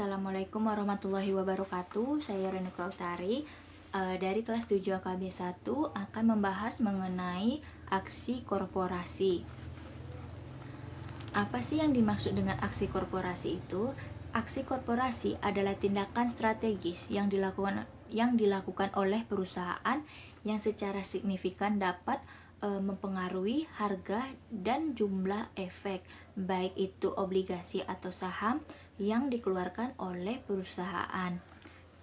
Assalamualaikum warahmatullahi wabarakatuh. Saya Renuka Utari dari kelas 7 AKB 1 akan membahas mengenai aksi korporasi. Apa sih yang dimaksud dengan aksi korporasi itu? Aksi korporasi adalah tindakan strategis yang dilakukan oleh perusahaan yang secara signifikan dapat mempengaruhi harga dan jumlah efek, baik itu obligasi atau saham yang dikeluarkan oleh perusahaan.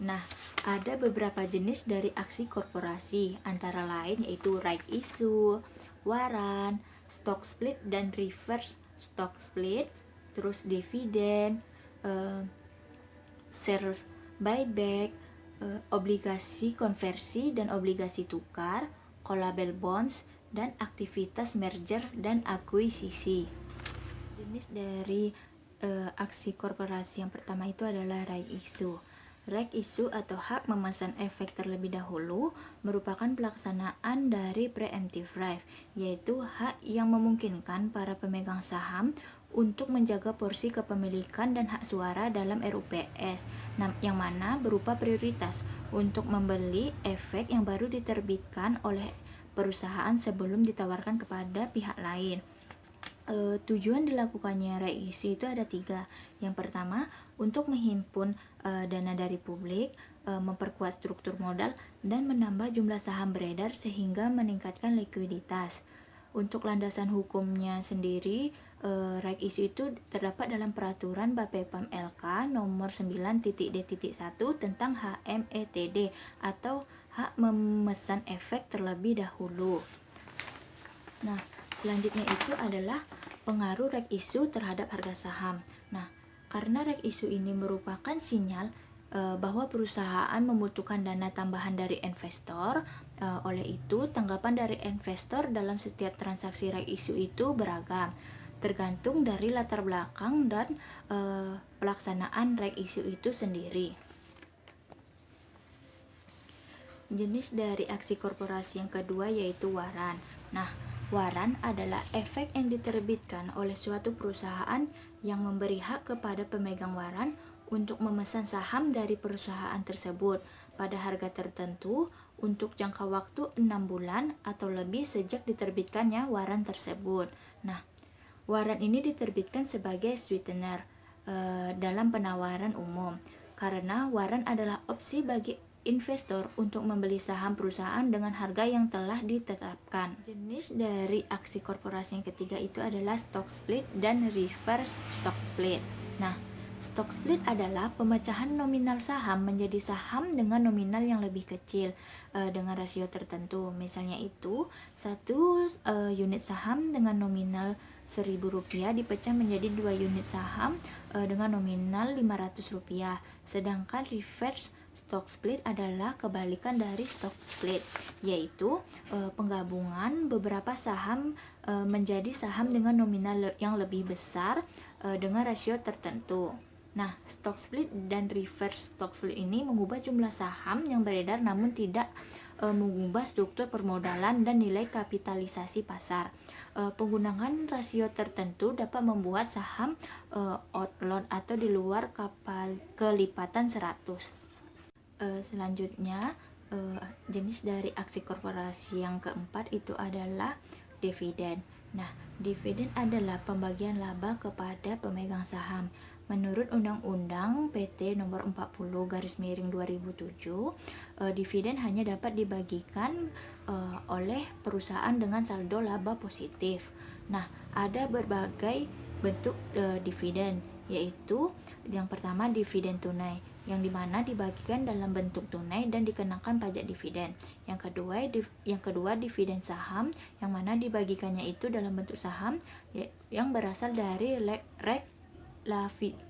Nah, ada beberapa jenis dari aksi korporasi, antara lain yaitu right issue, waran, stock split dan reverse stock split, terus dividen, shares buyback, obligasi konversi dan obligasi tukar, callable bonds, dan aktivitas merger dan akuisisi. Jenis dari aksi korporasi yang pertama itu adalah right issue. Right issue atau hak memesan efek terlebih dahulu merupakan pelaksanaan dari preemptive right, yaitu hak yang memungkinkan para pemegang saham untuk menjaga porsi kepemilikan dan hak suara dalam RUPS, yang mana berupa prioritas untuk membeli efek yang baru diterbitkan oleh perusahaan sebelum ditawarkan kepada pihak lain. Tujuan dilakukannya right issue itu ada 3. Yang pertama, untuk menghimpun dana dari publik, memperkuat struktur modal, dan menambah jumlah saham beredar sehingga meningkatkan likuiditas. Untuk landasan hukumnya sendiri, right issue itu terdapat dalam peraturan Bapepam LK nomor 9.D.1 tentang HMETD atau hak memesan efek terlebih dahulu. Nah, selanjutnya itu adalah pengaruh right issue terhadap harga saham. Nah, karena right issue ini merupakan sinyal bahwa perusahaan membutuhkan dana tambahan dari investor, oleh itu tanggapan dari investor dalam setiap transaksi right issue itu beragam, tergantung dari latar belakang dan pelaksanaan right issue itu sendiri. Jenis dari aksi korporasi yang kedua yaitu waran. Nah, waran adalah efek yang diterbitkan oleh suatu perusahaan yang memberi hak kepada pemegang waran untuk memesan saham dari perusahaan tersebut pada harga tertentu untuk jangka waktu 6 bulan atau lebih sejak diterbitkannya waran tersebut. Nah, waran ini diterbitkan sebagai sweetener dalam penawaran umum, karena waran adalah opsi bagi investor untuk membeli saham perusahaan dengan harga yang telah ditetapkan. Jenis dari aksi korporasi yang ketiga itu adalah stock split dan reverse stock split. Nah, stock split adalah pemecahan nominal saham menjadi saham dengan nominal yang lebih kecil dengan rasio tertentu. Misalnya itu, satu unit saham dengan nominal Rp1.000 dipecah menjadi 2 unit saham dengan nominal Rp500. Sedangkan reverse stock split adalah kebalikan dari stock split, yaitu penggabungan beberapa saham menjadi saham dengan nominal yang lebih besar dengan rasio tertentu. Nah, stock split dan reverse stock split ini mengubah jumlah saham yang beredar namun tidak mengubah struktur permodalan dan nilai kapitalisasi pasar. Penggunaan rasio tertentu dapat membuat saham outload atau di luar kelipatan 100. Selanjutnya, jenis dari aksi korporasi yang keempat itu adalah dividen. Nah, dividen adalah pembagian laba kepada pemegang saham. Menurut Undang-Undang PT Nomor 40/2007, dividen hanya dapat dibagikan oleh perusahaan dengan saldo laba positif. Nah, ada berbagai bentuk dividen, yaitu yang pertama dividen tunai, yang dimana dibagikan dalam bentuk tunai dan dikenakan pajak dividen. Yang kedua dividen saham, yang mana dibagikannya itu dalam bentuk saham yang berasal dari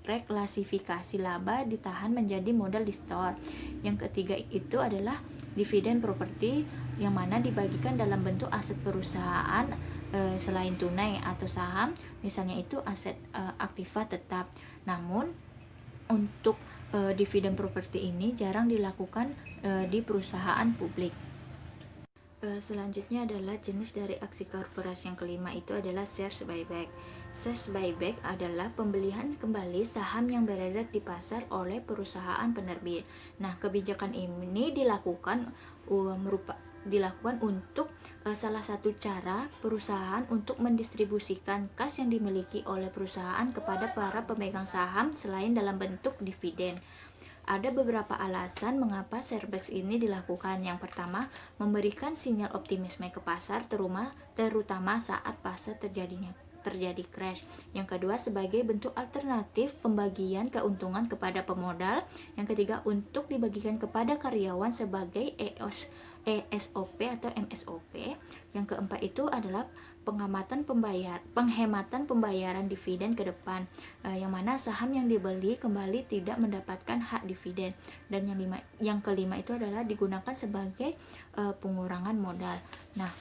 reklasifikasi laba ditahan menjadi modal di store. Yang ketiga itu adalah dividen properti, yang mana dibagikan dalam bentuk aset perusahaan selain tunai atau saham, misalnya itu aset aktiva tetap. Namun untuk dividen properti ini jarang dilakukan di perusahaan publik. Selanjutnya adalah jenis dari aksi korporasi yang kelima, itu adalah shares buyback. Shares buyback adalah pembelian kembali saham yang berada di pasar oleh perusahaan penerbit. Nah, kebijakan ini dilakukan untuk salah satu cara perusahaan untuk mendistribusikan kas yang dimiliki oleh perusahaan kepada para pemegang saham selain dalam bentuk dividen. Ada beberapa alasan mengapa sharebacks ini dilakukan. Yang pertama, memberikan sinyal optimisme ke pasar, terutama saat pasar terjadi crash. Yang kedua, sebagai bentuk alternatif pembagian keuntungan kepada pemodal. Yang ketiga, untuk dibagikan kepada karyawan sebagai ESOP atau MSOP. Yang keempat itu adalah penghematan pembayaran dividen ke depan, yang mana saham yang dibeli kembali tidak mendapatkan hak dividen. Dan yang kelima itu adalah digunakan sebagai pengurangan modal. Nah,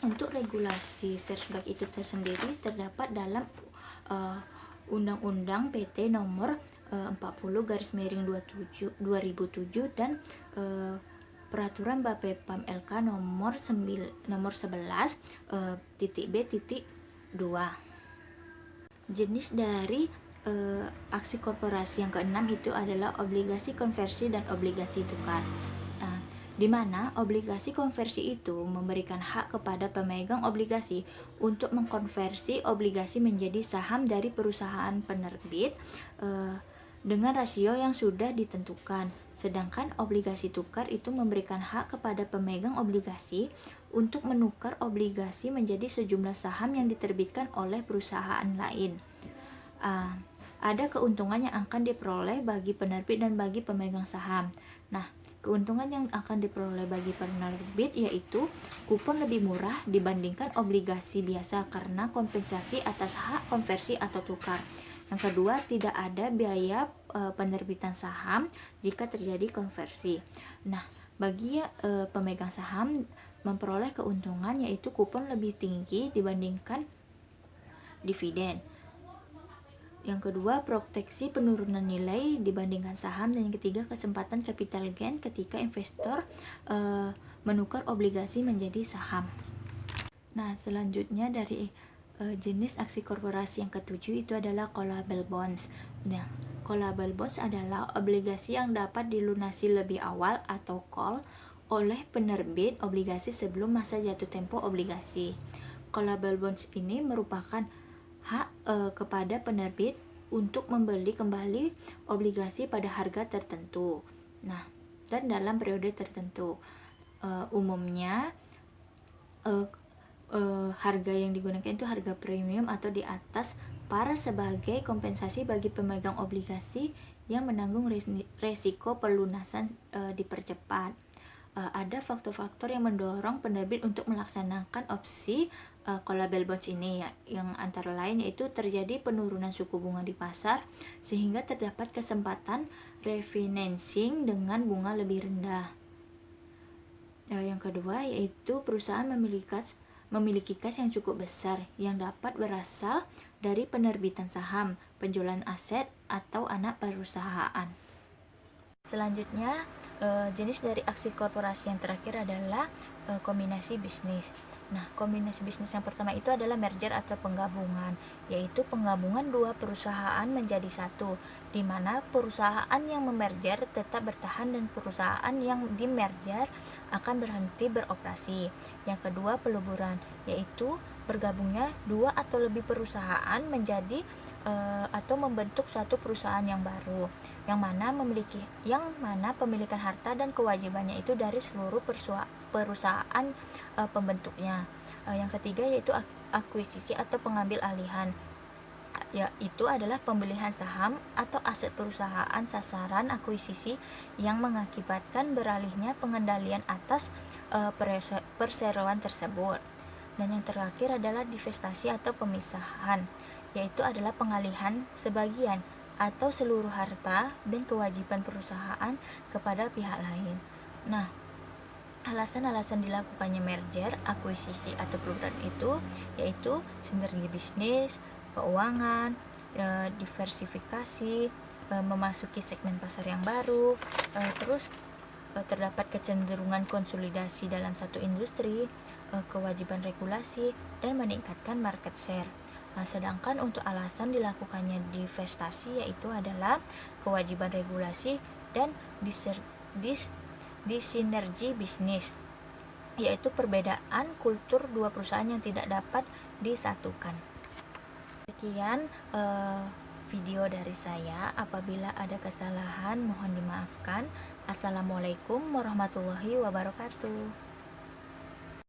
untuk regulasi sharebag itu tersendiri terdapat dalam Undang-Undang PT nomor 40/2007 dan Peraturan Bapepam LK nomor 11 titik B titik 2. Jenis dari aksi korporasi yang keenam itu adalah obligasi konversi dan obligasi tukar. Nah, di mana obligasi konversi itu memberikan hak kepada pemegang obligasi untuk mengkonversi obligasi menjadi saham dari perusahaan penerbit dengan rasio yang sudah ditentukan. Sedangkan obligasi tukar itu memberikan hak kepada pemegang obligasi untuk menukar obligasi menjadi sejumlah saham yang diterbitkan oleh perusahaan lain. Ada keuntungan yang akan diperoleh bagi penerbit dan bagi pemegang saham. Nah, keuntungan yang akan diperoleh bagi penerbit yaitu kupon lebih murah dibandingkan obligasi biasa karena kompensasi atas hak konversi atau tukar. Yang kedua, tidak ada biaya penerbitan saham jika terjadi konversi. Nah, bagi pemegang saham memperoleh keuntungan yaitu kupon lebih tinggi dibandingkan dividen. Yang kedua, proteksi penurunan nilai dibandingkan saham. Dan yang ketiga, kesempatan capital gain ketika investor menukar obligasi menjadi saham. Nah, selanjutnya dari jenis aksi korporasi yang ketujuh itu adalah callable bonds. Nah, callable bonds adalah obligasi yang dapat dilunasi lebih awal atau call oleh penerbit obligasi sebelum masa jatuh tempo obligasi. Callable bonds ini merupakan hak kepada penerbit untuk membeli kembali obligasi pada harga tertentu. Nah, dan dalam periode tertentu. Umumnya harga yang digunakan itu harga premium atau di atas par sebagai kompensasi bagi pemegang obligasi yang menanggung resiko pelunasan dipercepat. Ada faktor-faktor yang mendorong penerbit untuk melaksanakan opsi callable bonds ini, yang antara lain yaitu terjadi penurunan suku bunga di pasar sehingga terdapat kesempatan refinancing dengan bunga lebih rendah. Yang kedua yaitu perusahaan memiliki kas yang cukup besar yang dapat berasal dari penerbitan saham, penjualan aset, atau anak perusahaan. Selanjutnya, jenis dari aksi korporasi yang terakhir adalah kombinasi bisnis. Nah, kombinasi bisnis yang pertama itu adalah merger atau penggabungan, yaitu penggabungan dua perusahaan menjadi satu, di mana perusahaan yang memerger tetap bertahan dan perusahaan yang dimerger akan berhenti beroperasi. Yang kedua, peleburan, yaitu bergabungnya dua atau lebih perusahaan menjadi atau membentuk suatu perusahaan yang baru, yang mana pemilikan harta dan kewajibannya itu dari seluruh perusahaan pembentuknya. Yang ketiga yaitu akuisisi atau pengambil alihan, yaitu adalah pembelian saham atau aset perusahaan sasaran akuisisi yang mengakibatkan beralihnya pengendalian atas perseroan tersebut. Dan yang terakhir adalah divestasi atau pemisahan, yaitu adalah pengalihan sebagian atau seluruh harta dan kewajiban perusahaan kepada pihak lain. Nah, alasan-alasan dilakukannya merger, akuisisi atau peleburan itu yaitu sinergi bisnis, keuangan, diversifikasi, memasuki segmen pasar yang baru, terus terdapat kecenderungan konsolidasi dalam satu industri, kewajiban regulasi, dan meningkatkan market share. Sedangkan untuk alasan dilakukannya divestasi yaitu adalah kewajiban regulasi dan disinergi bisnis, yaitu perbedaan kultur dua perusahaan yang tidak dapat disatukan. Sekian video dari saya. Apabila ada kesalahan mohon dimaafkan. Assalamualaikum warahmatullahi wabarakatuh.